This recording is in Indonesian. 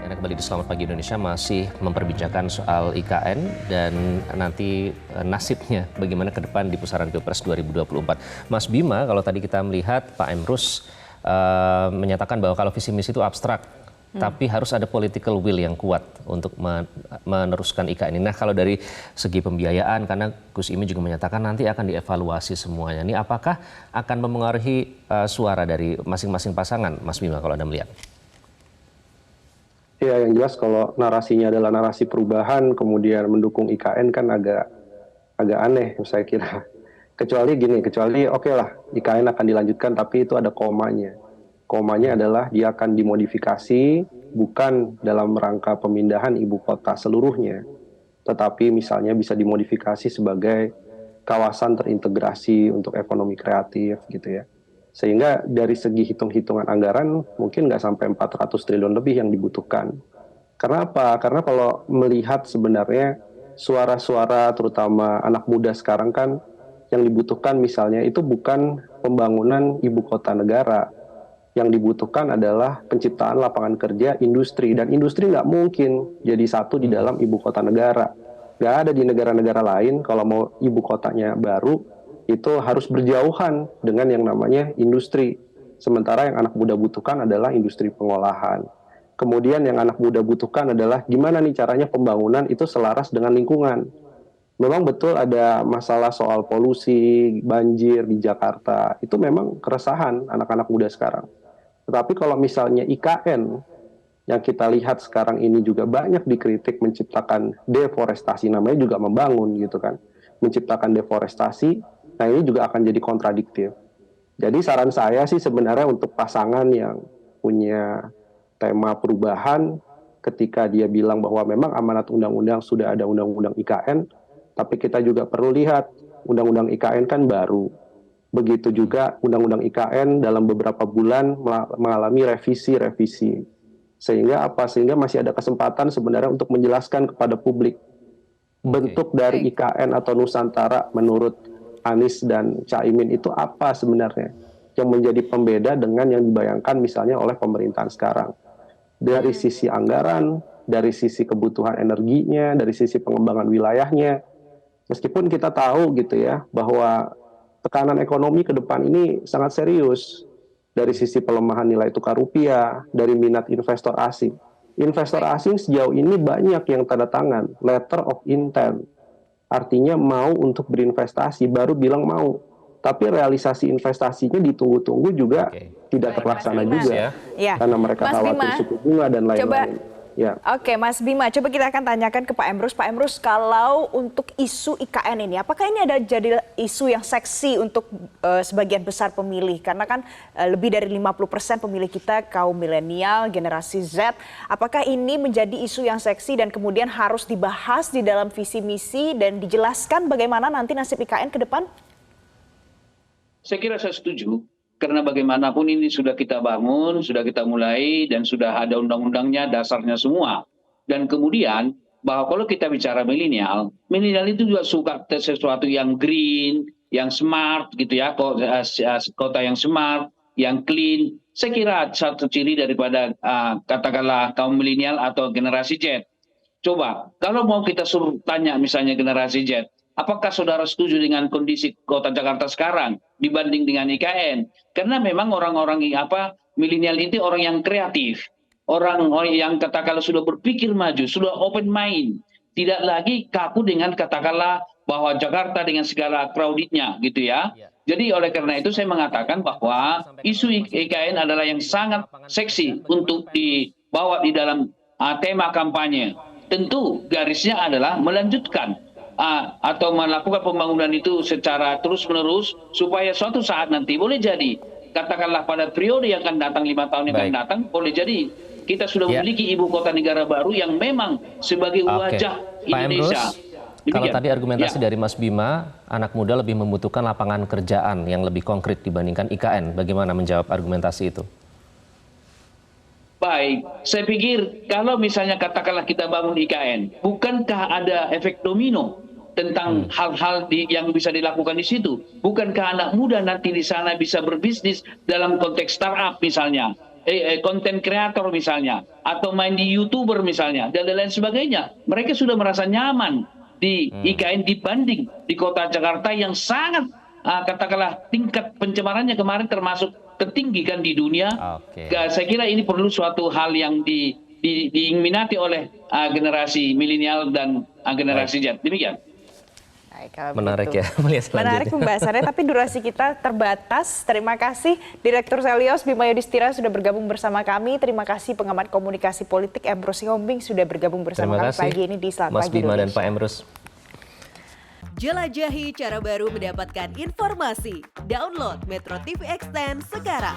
Anda kembali di Selamat Pagi Indonesia masih memperbincangkan soal IKN dan nanti nasibnya bagaimana ke depan di pusaran Pilpres 2024. Mas Bima, kalau tadi kita melihat Pak Emrus menyatakan bahwa kalau visi misi itu abstrak, tapi harus ada political will yang kuat untuk meneruskan IKN ini. Nah, kalau dari segi pembiayaan, karena Gus Imin juga menyatakan nanti akan dievaluasi semuanya. Ini apakah akan mempengaruhi suara dari masing-masing pasangan, Mas Bima, kalau Anda melihat? Ya, yang jelas kalau narasinya adalah narasi perubahan, kemudian mendukung IKN kan agak aneh, saya kira. Kecuali oke lah, IKN akan dilanjutkan, tapi itu ada komanya. Komanya adalah dia akan dimodifikasi, bukan dalam rangka pemindahan ibu kota seluruhnya, tetapi misalnya bisa dimodifikasi sebagai kawasan terintegrasi untuk ekonomi kreatif, gitu ya. Sehingga dari segi hitung-hitungan anggaran mungkin nggak sampai 400 triliun lebih yang dibutuhkan. Karena apa? Karena kalau melihat sebenarnya suara-suara terutama anak muda sekarang kan yang dibutuhkan misalnya itu bukan pembangunan ibu kota negara. Yang dibutuhkan adalah penciptaan lapangan kerja industri. Dan industri nggak mungkin jadi satu di dalam ibu kota negara. Nggak ada di negara-negara lain kalau mau ibu kotanya baru, itu harus berjauhan dengan yang namanya industri. Sementara yang anak muda butuhkan adalah industri pengolahan. Kemudian yang anak muda butuhkan adalah gimana nih caranya pembangunan itu selaras dengan lingkungan. Memang betul ada masalah soal polusi, banjir di Jakarta. Itu memang keresahan anak-anak muda sekarang. Tetapi kalau misalnya IKN, yang kita lihat sekarang ini juga banyak dikritik menciptakan deforestasi, namanya juga membangun gitu kan. Menciptakan deforestasi, nah ini juga akan jadi kontradiktif. Jadi saran saya sih sebenarnya untuk pasangan yang punya tema perubahan, ketika dia bilang bahwa memang amanat undang-undang sudah ada undang-undang IKN, tapi kita juga perlu lihat undang-undang IKN kan baru. Begitu juga undang-undang IKN dalam beberapa bulan mengalami revisi. Sehingga masih ada kesempatan sebenarnya untuk menjelaskan kepada publik bentuk dari IKN atau Nusantara menurut Anies dan Caimin itu apa sebenarnya yang menjadi pembeda dengan yang dibayangkan misalnya oleh pemerintahan sekarang. Dari sisi anggaran, dari sisi kebutuhan energinya, dari sisi pengembangan wilayahnya. Meskipun kita tahu gitu ya bahwa tekanan ekonomi ke depan ini sangat serius dari sisi pelemahan nilai tukar rupiah, dari minat investor asing. Investor asing sejauh ini banyak yang tanda tangan letter of intent. Artinya mau untuk berinvestasi, baru bilang mau. Tapi realisasi investasinya ditunggu-tunggu juga tidak terlaksana juga. Karena mereka khawatir suku bunga dan lain-lain. Ya. Oke, Mas Bima, coba kita akan tanyakan ke Pak Emrus. Pak Emrus, kalau untuk isu IKN ini, apakah ini ada jadi isu yang seksi untuk sebagian besar pemilih? Karena kan lebih dari 50% pemilih kita kaum milenial, generasi Z. Apakah ini menjadi isu yang seksi dan kemudian harus dibahas di dalam visi misi dan dijelaskan bagaimana nanti nasib IKN ke depan? Saya kira saya setuju. Karena bagaimanapun ini sudah kita bangun, sudah kita mulai, dan sudah ada undang-undangnya, dasarnya semua. Dan kemudian, bahwa kalau kita bicara milenial itu juga suka sesuatu yang green, yang smart, gitu ya, kota yang smart, yang clean. Saya kira satu ciri daripada katakanlah kaum milenial atau generasi Z. Coba, kalau mau kita suruh tanya misalnya generasi Z, apakah saudara setuju dengan kondisi kota Jakarta sekarang dibanding dengan IKN? Karena memang orang-orang milenial itu orang yang kreatif, orang yang katakanlah sudah berpikir maju, sudah open mind, tidak lagi kaku dengan katakanlah bahwa Jakarta dengan segala crowdednya gitu ya. Jadi oleh karena itu saya mengatakan bahwa isu IKN adalah yang sangat seksi untuk dibawa di dalam tema kampanye. Tentu garisnya adalah melanjutkan atau melakukan pembangunan itu secara terus-menerus supaya suatu saat nanti boleh jadi katakanlah pada periode yang akan datang 5 tahun yang akan datang boleh jadi kita sudah memiliki ibu kota negara baru yang memang sebagai wajah Indonesia. Kalau tadi argumentasi dari Mas Bima, anak muda lebih membutuhkan lapangan kerjaan yang lebih konkret dibandingkan IKN. Bagaimana menjawab argumentasi itu? Baik, saya pikir kalau misalnya katakanlah kita bangun IKN, bukankah ada efek domino tentang hal-hal yang bisa dilakukan di situ? Bukankah anak muda nanti di sana bisa berbisnis dalam konteks startup misalnya? konten kreator misalnya, atau main di YouTuber misalnya, dan lain sebagainya. Mereka sudah merasa nyaman di IKN dibanding di kota Jakarta yang sangat katakanlah tingkat pencemarannya kemarin termasuk tertinggi kan di dunia. Saya kira ini perlu suatu hal yang diminati oleh generasi milenial dan generasi Z. Demikian. Baik, kalau Menarik begitu. ya melihat selanjutnya. Menarik pembahasannya, tapi durasi kita terbatas. Terima kasih Direktur Selyos Bima Yudhistira sudah bergabung bersama kami. Terima kasih pengamat komunikasi politik Emrus Sihombing sudah bergabung bersama kami pagi ini di Selamat Mas Pagi Bima dan Indonesia. Pak Emrus. Jelajahi cara baru mendapatkan informasi. Download Metro TV Extend sekarang.